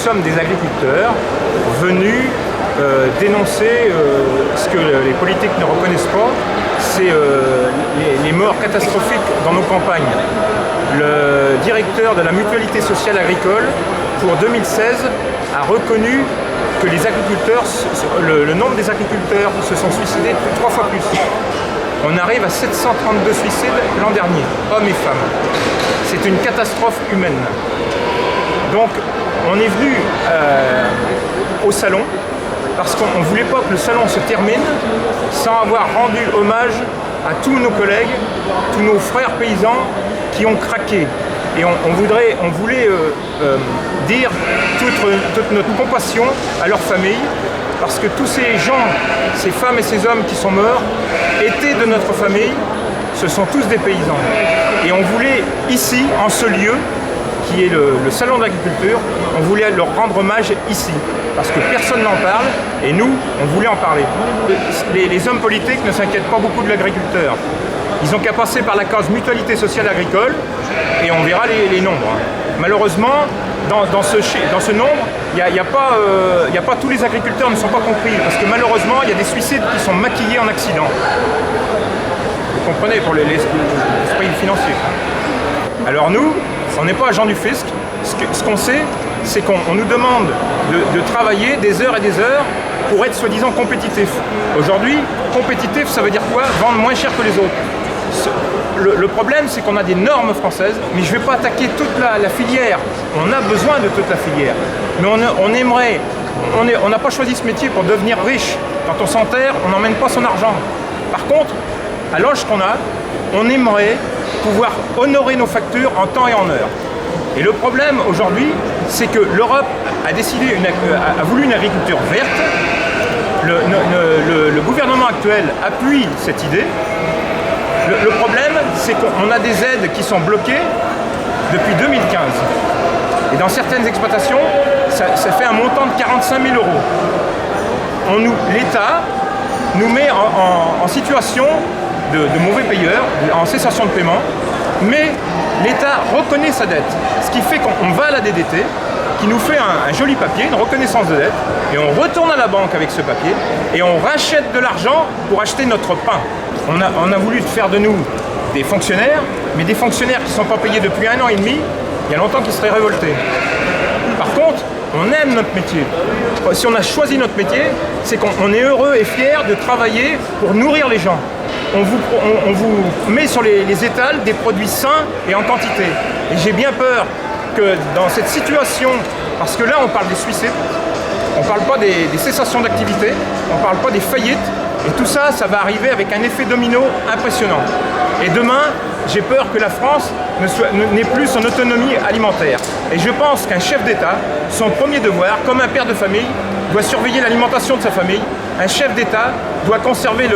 sommes des agriculteurs venus dénoncer ce que les politiques ne reconnaissent pas, c'est les morts catastrophiques dans nos campagnes. Le directeur de la mutualité sociale agricole, pour 2016, a reconnu que les agriculteurs, le nombre des agriculteurs se sont suicidés 3 fois plus. On arrive à 732 suicides l'an dernier, hommes et femmes. C'est une catastrophe humaine. Donc, on est venu au salon parce qu'on ne voulait pas que le salon se termine sans avoir rendu hommage à tous nos collègues, tous nos frères paysans qui ont craqué. Et on voulait dire toute notre compassion à leurs familles, parce que tous ces gens, ces femmes et ces hommes qui sont morts, étaient de notre famille, ce sont tous des paysans. Et on voulait ici, en ce lieu, qui est le salon de l'agriculture, on voulait leur rendre hommage ici, parce que personne n'en parle, et nous, on voulait en parler. Les hommes politiques ne s'inquiètent pas beaucoup de l'agriculteur. Ils n'ont qu'à passer par la case mutualité sociale agricole, et on verra les nombres. Malheureusement, dans ce nombre, il n'y a pas tous les agriculteurs ne sont pas compris, parce que malheureusement, il y a des suicides qui sont maquillés en accident. Vous comprenez, pour l'esprit financier. Alors nous, on n'est pas agents du fisc. Ce qu'on sait, c'est qu'on nous demande de travailler des heures et des heures pour être soi-disant compétitif. Aujourd'hui, compétitif, ça veut dire quoi? Vendre moins cher que les autres. Le problème, c'est qu'on a des normes françaises, mais je ne vais pas attaquer toute la filière. On a besoin de toute la filière. Mais on aimerait, on n'a pas choisi ce métier pour devenir riche. Quand on s'enterre, on n'emmène pas son argent. Par contre, à l'âge qu'on a, on aimerait pouvoir honorer nos factures en temps et en heure. Et le problème aujourd'hui, c'est que l'Europe a voulu une agriculture verte. Le gouvernement actuel appuie cette idée. Le problème, c'est qu'on a des aides qui sont bloquées depuis 2015. Et dans certaines exploitations, ça fait un montant de 45 000 €. L'État nous met en situation de mauvais payeurs, en cessation de paiement, mais l'État reconnaît sa dette. Ce qui fait qu'on va à la DDT, qui nous fait un joli papier, une reconnaissance de dette, et on retourne à la banque avec ce papier, et on rachète de l'argent pour acheter notre pain. On a voulu faire de nous des fonctionnaires, mais des fonctionnaires qui ne sont pas payés depuis 1 an et demi, il y a longtemps qu'ils seraient révoltés. Par contre, on aime notre métier. Si on a choisi notre métier, c'est qu'on est heureux et fier de travailler pour nourrir les gens. On vous met sur les étals des produits sains et en quantité. Et j'ai bien peur que dans cette situation, parce que là on parle des suicides, on ne parle pas des cessations d'activité, on ne parle pas des faillites, et tout ça, ça va arriver avec un effet domino impressionnant. Et demain, j'ai peur que la France n'ait plus son autonomie alimentaire. Et je pense qu'un chef d'État, son premier devoir, comme un père de famille, doit surveiller l'alimentation de sa famille. Un chef d'État doit conserver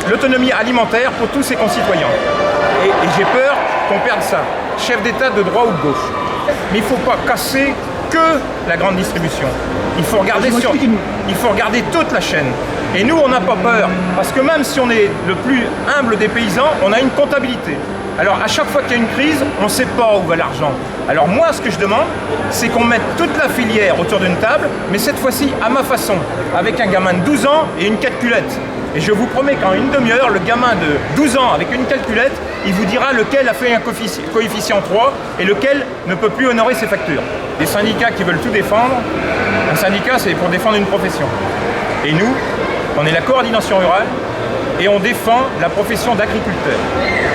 l'autonomie alimentaire pour tous ses concitoyens. Et j'ai peur qu'on perde ça. Chef d'État de droite ou de gauche. Mais il ne faut pas casser que la grande distribution. Il faut regarder toute la chaîne. Et nous, on n'a pas peur, parce que même si on est le plus humble des paysans, on a une comptabilité. Alors à chaque fois qu'il y a une crise, on ne sait pas où va l'argent. Alors moi, ce que je demande, c'est qu'on mette toute la filière autour d'une table, mais cette fois-ci à ma façon, avec un gamin de 12 ans et une calculette. Et je vous promets qu'en une demi-heure, le gamin de 12 ans avec une calculette, il vous dira lequel a fait un coefficient 3 et lequel ne peut plus honorer ses factures. Des syndicats qui veulent tout défendre, un syndicat c'est pour défendre une profession. Et nous, on est la coordination rurale et on défend la profession d'agriculteur.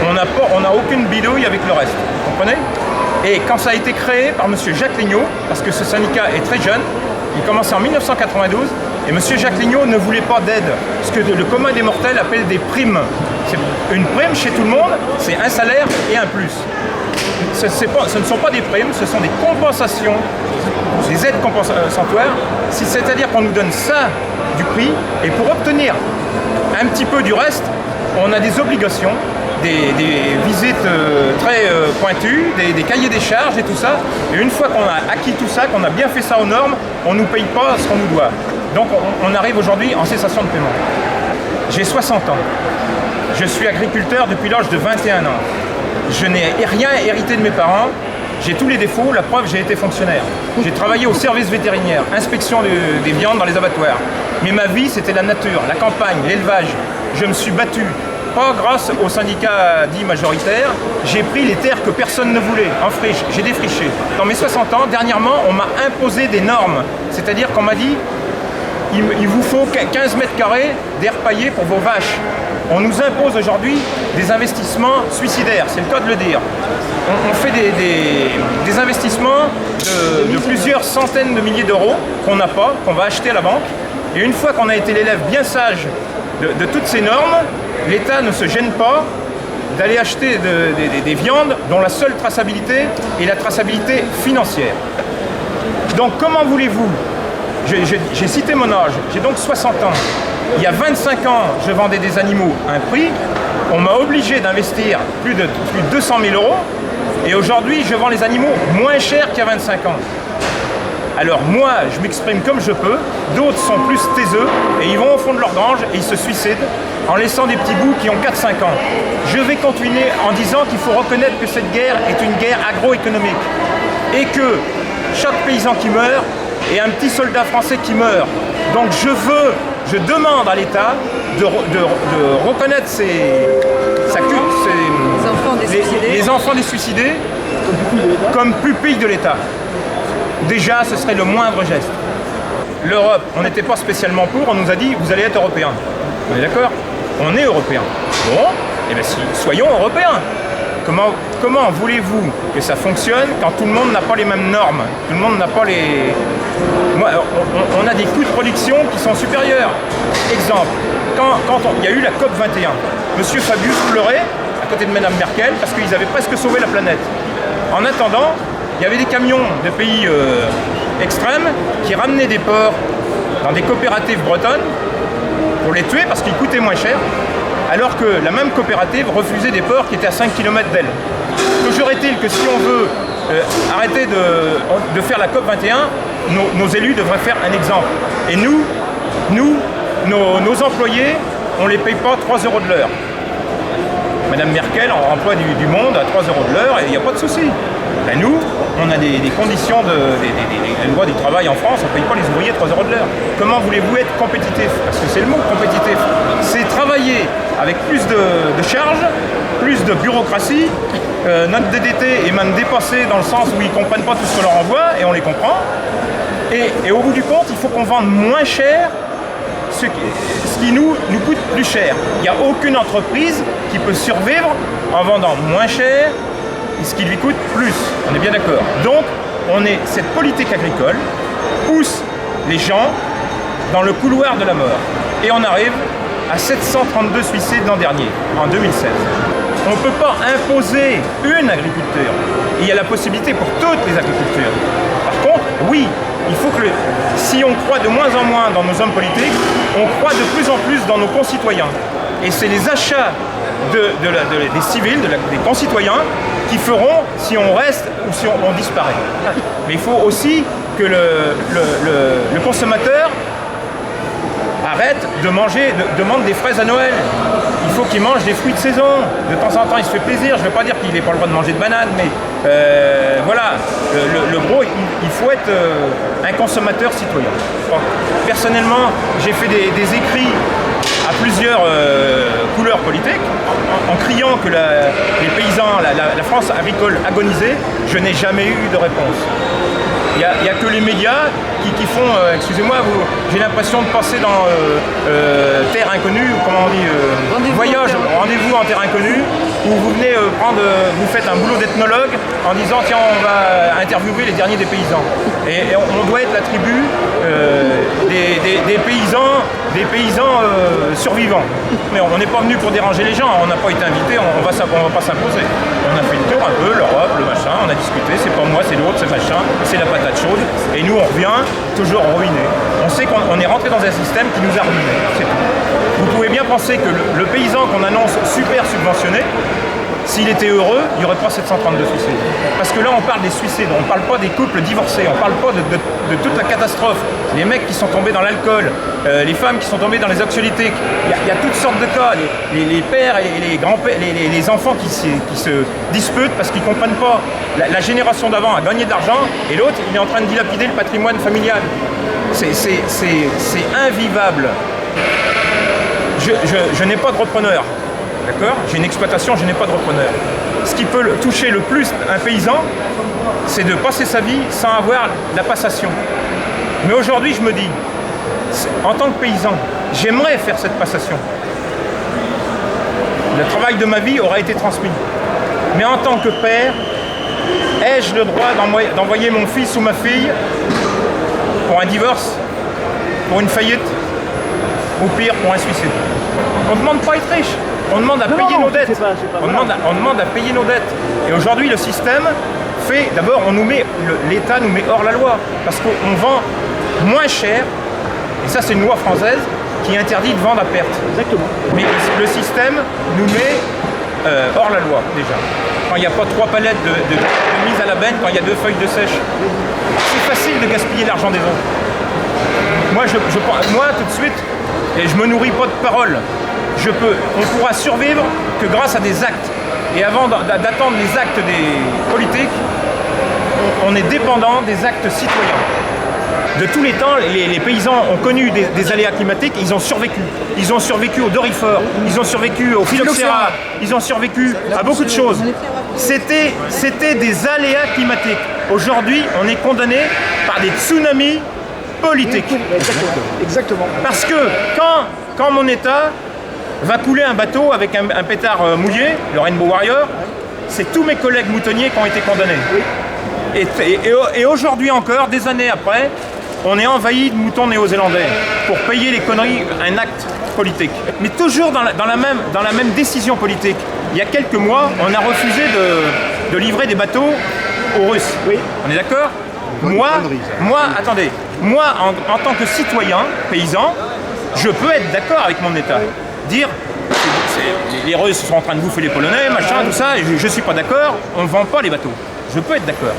On n'a aucune bidouille avec le reste, vous comprenez? Et quand ça a été créé par M. Jacques Lignot, parce que ce syndicat est très jeune, il commence en 1992, et M. Jacques Lignot ne voulait pas d'aide, ce que le commun des mortels appelle des primes. Une prime chez tout le monde, c'est un salaire et un plus. Ce ne sont pas des primes, ce sont des compensations, des aides compensatoires, c'est-à-dire qu'on nous donne ça du prix, et pour obtenir un petit peu du reste, on a des obligations, des visites très pointues, des cahiers des charges et tout ça, et une fois qu'on a acquis tout ça, qu'on a bien fait ça aux normes, on ne nous paye pas ce qu'on nous doit. Donc on arrive aujourd'hui en cessation de paiement. J'ai 60 ans, je suis agriculteur depuis l'âge de 21 ans. Je n'ai rien hérité de mes parents, J'ai tous les défauts, la preuve, j'ai été fonctionnaire. J'ai travaillé au service vétérinaire, inspection des viandes dans les abattoirs. Mais ma vie, c'était la nature, la campagne, l'élevage. Je me suis battu. Pas grâce aux syndicats dits majoritaires, j'ai pris les terres que personne ne voulait, en friche, j'ai défriché. Dans mes 60 ans, dernièrement, on m'a imposé des normes. C'est-à-dire qu'on m'a dit, il vous faut 15 mètres carrés d'air paillé pour vos vaches. On nous impose aujourd'hui des investissements suicidaires, c'est le cas de le dire. On fait des investissements de plusieurs centaines de milliers d'euros qu'on n'a pas, qu'on va acheter à la banque. Et une fois qu'on a été l'élève bien sage de toutes ces normes, l'État ne se gêne pas d'aller acheter des viandes dont la seule traçabilité est la traçabilité financière. Donc comment voulez-vous, j'ai cité mon âge, j'ai donc 60 ans. Il y a 25 ans, je vendais des animaux à un prix. On m'a obligé d'investir plus de 200 000 euros. Et aujourd'hui, je vends les animaux moins cher qu'il y a 25 ans. Alors moi, je m'exprime comme je peux. D'autres sont plus taiseux et ils vont au fond de leur grange et ils se suicident en laissant des petits bouts qui ont 4-5 ans. Je vais continuer en disant qu'il faut reconnaître que cette guerre est une guerre agroéconomique. Et que chaque paysan qui meurt est un petit soldat français qui meurt. Donc je demande à l'État de reconnaître les enfants des suicidés comme pupilles de l'État. Déjà, ce serait le moindre geste. L'Europe, on n'était pas spécialement pour, on nous a dit, vous allez être européens. On est d'accord? On est européens. Bon, eh bien soyons européens. Comment voulez-vous que ça fonctionne quand tout le monde n'a pas les mêmes normes? Tout le monde n'a pas les... On a des coûts de production qui sont supérieurs. Exemple, quand il y a eu la COP 21, Monsieur Fabius pleurait à côté de Madame Merkel parce qu'ils avaient presque sauvé la planète. En attendant, il y avait des camions de pays extrêmes qui ramenaient des porcs dans des coopératives bretonnes pour les tuer parce qu'ils coûtaient moins cher, alors que la même coopérative refusait des porcs qui étaient à 5 km d'elle. Toujours est-il que si on veut arrêter de faire la COP 21, nos élus devraient faire un exemple. Et nos employés, on ne les paye pas 3 € de l'heure. Madame Merkel emploie du monde à 3 € de l'heure et il n'y a pas de souci. Ben nous, on a des conditions des lois du travail en France, on ne paye pas les ouvriers 3 € de l'heure. Comment voulez-vous être compétitif? Parce que c'est le mot compétitif. C'est travailler avec plus de charges, plus de bureaucratie. Notre DDT est même dépassé dans le sens où ils ne comprennent pas tout ce qu'on leur envoie et on les comprend. Et au bout du compte, il faut qu'on vende moins cher ce qui nous coûte plus cher. Il n'y a aucune entreprise qui peut survivre en vendant moins cher ce qui lui coûte plus. On est bien d'accord. Donc, cette politique agricole pousse les gens dans le couloir de la mort. Et on arrive à 732 suicides l'an dernier, en 2016. On ne peut pas imposer une agriculture. Il y a la possibilité pour toutes les agricultures. Par contre, oui, il faut que si on croit de moins en moins dans nos hommes politiques, on croit de plus en plus dans nos concitoyens. Et c'est les achats des civils, des concitoyens, qui feront si on reste ou si on disparaît. Mais il faut aussi que le consommateur arrête de demande des fraises à Noël. Il faut qu'il mange des fruits de saison. De temps en temps, il se fait plaisir. Je ne veux pas dire qu'il n'est pas le droit de manger de bananes, mais voilà. Le gros, il faut être un consommateur citoyen. Bon. Personnellement, j'ai fait des écrits à plusieurs couleurs politiques, en criant que les paysans, la France agricole agonisait. Je n'ai jamais eu de réponse. Il n'y a que les médias qui font, excusez-moi, j'ai l'impression de passer dans Terre Inconnue, comment on dit, rendez-vous en Terre Inconnue, où vous venez vous faites un boulot d'ethnologue en disant tiens, on va interviewer les derniers des paysans. Et on doit être la tribu des paysans survivants. Mais on n'est pas venu pour déranger les gens, on n'a pas été invité, on va pas s'imposer. On a fait le tour un peu, l'Europe, le machin, on a discuté, c'est pas moi, c'est l'autre, c'est machin, c'est la patate chaude, et nous on revient toujours ruiné. On sait qu'on est rentré dans un système qui nous a ruinés, c'est tout. Vous pouvez bien penser que le paysan qu'on annonce super subventionné, S'il était heureux, il n'y aurait pas 732 suicides. Parce que là, on parle des suicides, on ne parle pas des couples divorcés, on ne parle pas de toute la catastrophe. Les mecs qui sont tombés dans l'alcool, les femmes qui sont tombées dans les anxiolytiques. Il y a toutes sortes de cas. Les pères et les grands-pères, les enfants qui se disputent parce qu'ils ne comprennent pas. La génération d'avant a gagné de l'argent et l'autre, il est en train de dilapider le patrimoine familial. C'est invivable. Je n'ai pas de repreneur. D'accord ? J'ai une exploitation, je n'ai pas de repreneur. Ce qui peut toucher le plus un paysan, c'est de passer sa vie sans avoir la passation. Mais aujourd'hui, je me dis, en tant que paysan, j'aimerais faire cette passation. Le travail de ma vie aura été transmis. Mais en tant que père, ai-je le droit d'envoyer mon fils ou ma fille pour un divorce, pour une faillite, ou pire, pour un suicide? On ne demande pas à être riche. On demande à payer nos dettes. On demande à payer nos dettes. Et aujourd'hui, le système fait... D'abord, l'État nous met hors la loi. Parce qu'on vend moins cher. Et ça, c'est une loi française qui interdit de vendre à perte. Exactement. Mais le système nous met hors la loi, déjà. Quand il n'y a pas 3 palettes de mise à la benne, quand il y a 2 feuilles de sèche. C'est facile de gaspiller l'argent des autres. Moi, tout de suite, et je me nourris pas de paroles. On pourra survivre que grâce à des actes. Et avant d'attendre les actes des politiques, on est dépendant des actes citoyens. De tous les temps, les paysans ont connu des aléas climatiques, ils ont survécu. Ils ont survécu au dorifort, ils ont survécu au phylloxéra, ils ont survécu à beaucoup de choses. C'était des aléas climatiques. Aujourd'hui, on est condamné par des tsunamis politiques. Exactement. Parce que quand mon État va couler un bateau avec un pétard mouillé, le Rainbow Warrior, c'est tous mes collègues moutonniers qui ont été condamnés. Oui. Et aujourd'hui encore, des années après, on est envahi de moutons néo-zélandais pour payer les conneries, un acte politique. Mais toujours dans la même décision politique. Il y a quelques mois, on a refusé de livrer des bateaux aux Russes. Oui. On est d'accord ? Attendez, en tant que citoyen, paysan, je peux être d'accord avec mon État. Dire les Russes sont en train de bouffer les Polonais, machin, tout ça, je ne suis pas d'accord, on ne vend pas les bateaux. Je peux être d'accord.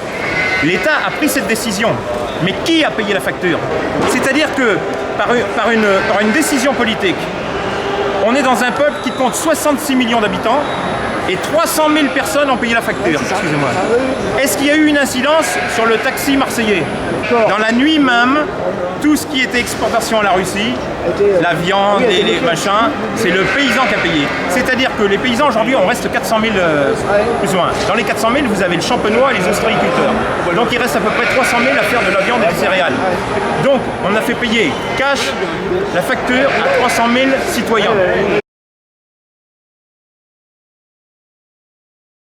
L'État a pris cette décision, mais qui a payé la facture? C'est-à-dire que par une décision politique, on est dans un peuple qui compte 66 millions d'habitants et 300 000 personnes ont payé la facture. Excusez-moi. Est-ce qu'il y a eu une incidence sur le taxi marseillais? Dans la nuit même, tout ce qui était exportation à la Russie, la viande et les machins, c'est le paysan qui a payé. C'est-à-dire que les paysans aujourd'hui, on reste 400 000 plus ou moins. Dans les 400 000, vous avez le champenois et les ostréiculteurs. Donc il reste à peu près 300 000 à faire de la viande et des céréales. Donc on a fait payer cash la facture à 300 000 citoyens.